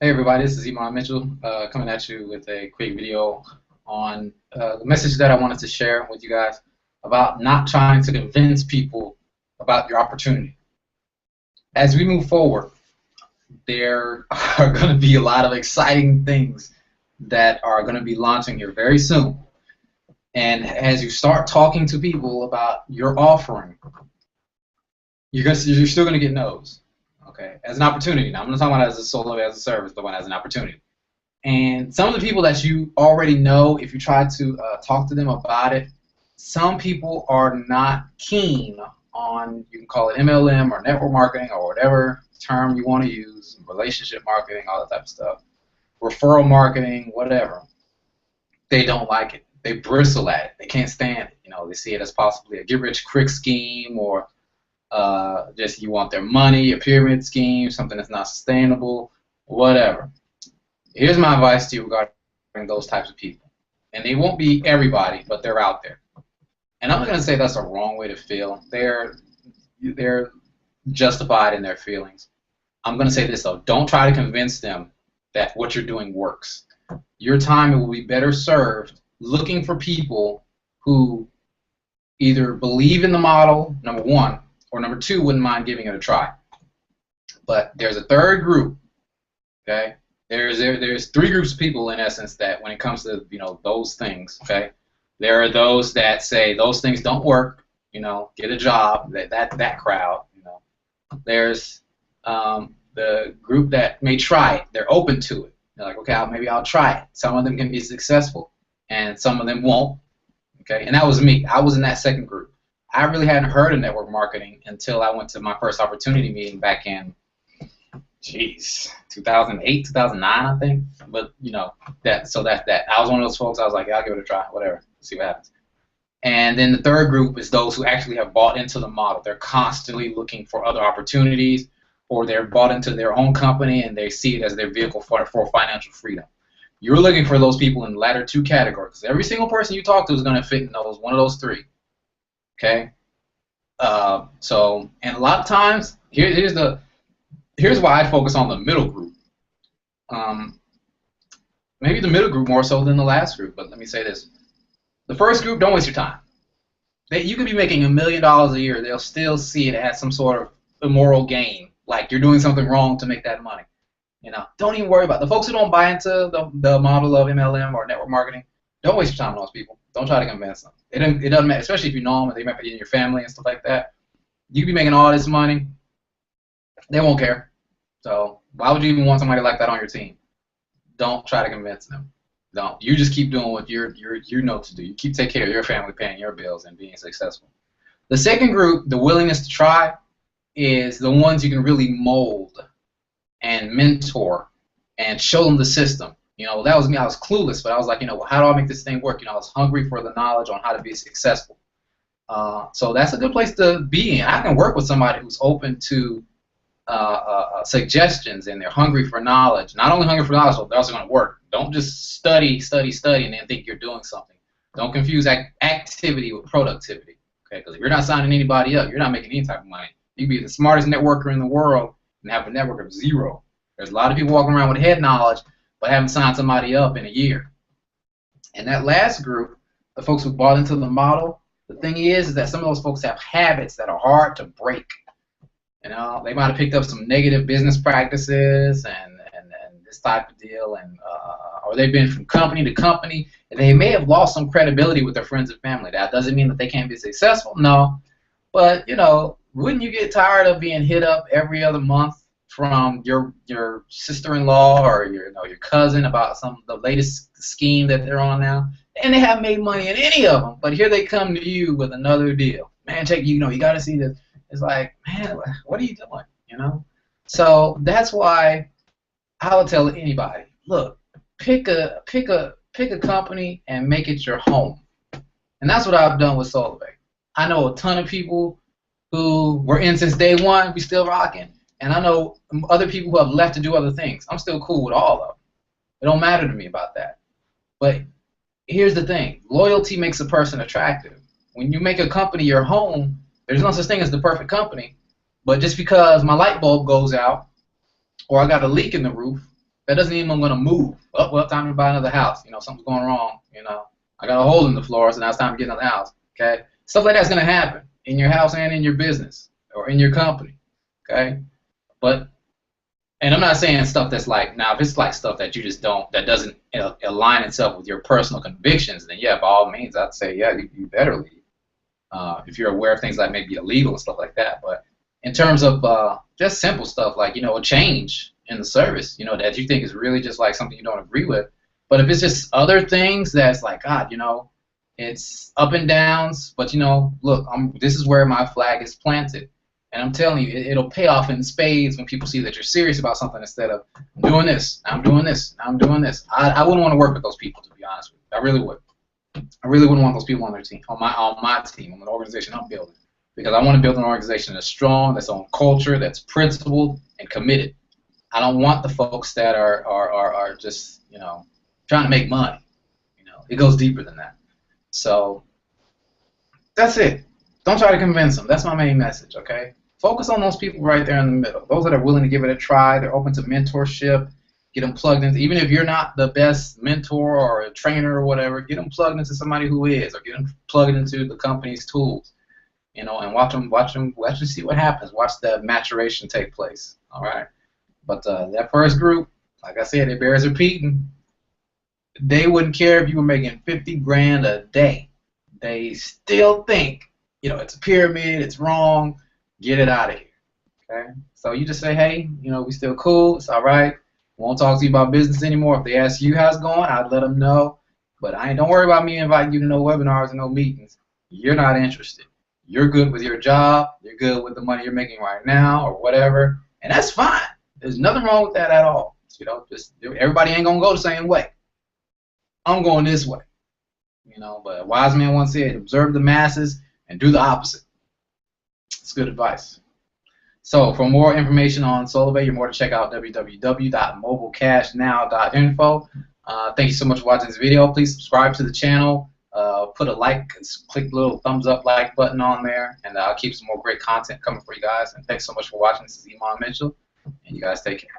Hey everybody, this is Iman Mitchell coming at you with a quick video on the message that I wanted to share with you guys about not trying to convince people about your opportunity. As we move forward, there are going to be a lot of exciting things that are going to be launching here very soon. And as you start talking to people about your offering, you're still going to get no's. Okay, as an opportunity. Now I'm not talking about as a solo as a service, but as an opportunity. And some of the people that you already know, if you try to talk to them about it, some people are not keen on, you can call it MLM or network marketing or whatever term you want to use, relationship marketing, all that type of stuff, referral marketing, whatever. They don't like it. They bristle at it. They can't stand it. They see it as possibly a get-rich-quick scheme or just you want their money, a pyramid scheme, something that's not sustainable, whatever. Here's my advice to you regarding those types of people. And they won't be everybody, but they're out there. And I'm not going to say that's a wrong way to feel. They're justified in their feelings. I'm going to say this, though. Don't try to convince them that what you're doing works. Your time will be better served looking for people who either believe in the model, number one, or number two, wouldn't mind giving it a try. But there's a third group, okay? There's three groups of people in essence that when it comes to those things, okay, there are those that say those things don't work, get a job, that crowd, there's the group that may try it, they're open to it, they're like, okay, maybe I'll try it. Some of them can be successful and some of them won't, okay, and that was me. I was in that second group. I really hadn't heard of network marketing until I went to my first opportunity meeting back in 2008, 2009, I think. But that I was one of those folks. I was like, yeah, I'll give it a try, whatever, see what happens. And then the third group is those who actually have bought into the model. They're constantly looking for other opportunities, or they're bought into their own company and they see it as their vehicle for financial freedom. You're looking for those people in the latter two categories. Every single person you talk to is going to fit in one of those three. Okay. And a lot of times, here's why I focus on the middle group. Maybe the middle group more so than the last group, but let me say this. The first group, don't waste your time. You could be making $1 million a year. They'll still see it as some sort of immoral gain, like you're doing something wrong to make that money. Don't even worry about it. The folks who don't buy into the model of MLM or network marketing, don't waste your time on those people. Don't try to convince them. It doesn't matter, especially if you know them and they might be in your family and stuff like that. You could be making all this money. They won't care. So why would you even want somebody like that on your team? Don't try to convince them. Don't. You just keep doing what you know to do. You keep taking care of your family, paying your bills, and being successful. The second group, the willingness to try, is the ones you can really mold and mentor and show them the system. That was me. I was clueless, but I was like, how do I make this thing work? I was hungry for the knowledge on how to be successful. So that's a good place to be in. I can work with somebody who's open to suggestions and they're hungry for knowledge. Not only hungry for knowledge, but they're also going to work. Don't just study, and then think you're doing something. Don't confuse activity with productivity. Okay? Because if you're not signing anybody up, you're not making any type of money. You can be the smartest networker in the world and have a network of zero. There's a lot of people walking around with head knowledge but haven't signed somebody up in a year. And that last group, the folks who bought into the model, the thing is that some of those folks have habits that are hard to break. They might have picked up some negative business practices and this type of deal, or they've been from company to company, and they may have lost some credibility with their friends and family. That doesn't mean that they can't be successful, no. But wouldn't you get tired of being hit up every other month from your sister-in-law or your cousin about the latest scheme that they're on now? And they haven't made money in any of them, but here they come to you with another deal. Man, you got to see this. It's like, man, what are you doing? So that's why I would tell anybody, look, pick a company and make it your home. And that's what I've done with SolarBay. I know a ton of people who were in since day one. We still rocking. And I know other people who have left to do other things. I'm still cool with all of them. It don't matter to me about that. But here's the thing. Loyalty makes a person attractive. When you make a company your home, there's no such thing as the perfect company. But just because my light bulb goes out or I got a leak in the roof, That doesn't mean I'm going to move. Oh, well, time to buy another house. You know, something's going wrong. You know, I got a hole in the floor, so now it's time to get another house. Okay? Stuff like that's going to happen in your house and in your business or in your company. Okay? But, and I'm not saying stuff that's like, now if it's like stuff that you just don't, that doesn't align itself with your personal convictions, then yeah, by all means, I'd say, yeah, you better leave. If you're aware of things that may be illegal and stuff like that. But in terms of just simple stuff like, you know, a change in the service, you know, that you think is really just like something you don't agree with. But if it's just other things that's like, God, you know, it's up and downs, but, you know, look, this is where my flag is planted. And I'm telling you, it'll pay off in spades when people see that you're serious about something instead of I'm doing this, I'm doing this, I'm doing this. I wouldn't want to work with those people, to be honest with you. I really would. I really wouldn't want those people on their team, on my team, on the organization I'm building, because I want to build an organization that's strong, that's on culture, that's principled and committed. I don't want the folks that are just, you know, trying to make money. You know, it goes deeper than that. So that's it. Don't try to convince them. That's my main message. Okay. Focus on those people right there in the middle. Those that are willing to give it a try. They're open to mentorship. Get them plugged into, even if you're not the best mentor or a trainer or whatever, get them plugged into somebody who is, or get them plugged into the company's tools, you know, and watch them see what happens. Watch the maturation take place. All right. But that first group, like I said, it bears repeating. They wouldn't care if you were making 50 grand a day. They still think, you know, it's a pyramid, it's wrong. Get it out of here. Okay. So you just say, hey, you know, we still cool. It's all right. Won't talk to you about business anymore. If they ask you how it's going, I'd let them know. But don't worry about me inviting you to no webinars and no meetings. You're not interested. You're good with your job. You're good with the money you're making right now or whatever. And that's fine. There's nothing wrong with that at all. You know, just everybody ain't going to go the same way. I'm going this way. You know, but a wise man once said, observe the masses and do the opposite. It's good advice. So for more information on SolarBay, you're more to check out www.mobilecashnow.info. Thank you so much for watching this video. Please subscribe to the channel. Put a like, click the little thumbs up like button on there, and I'll keep some more great content coming for you guys. And thanks so much for watching. This is Iman Mitchell, and you guys take care.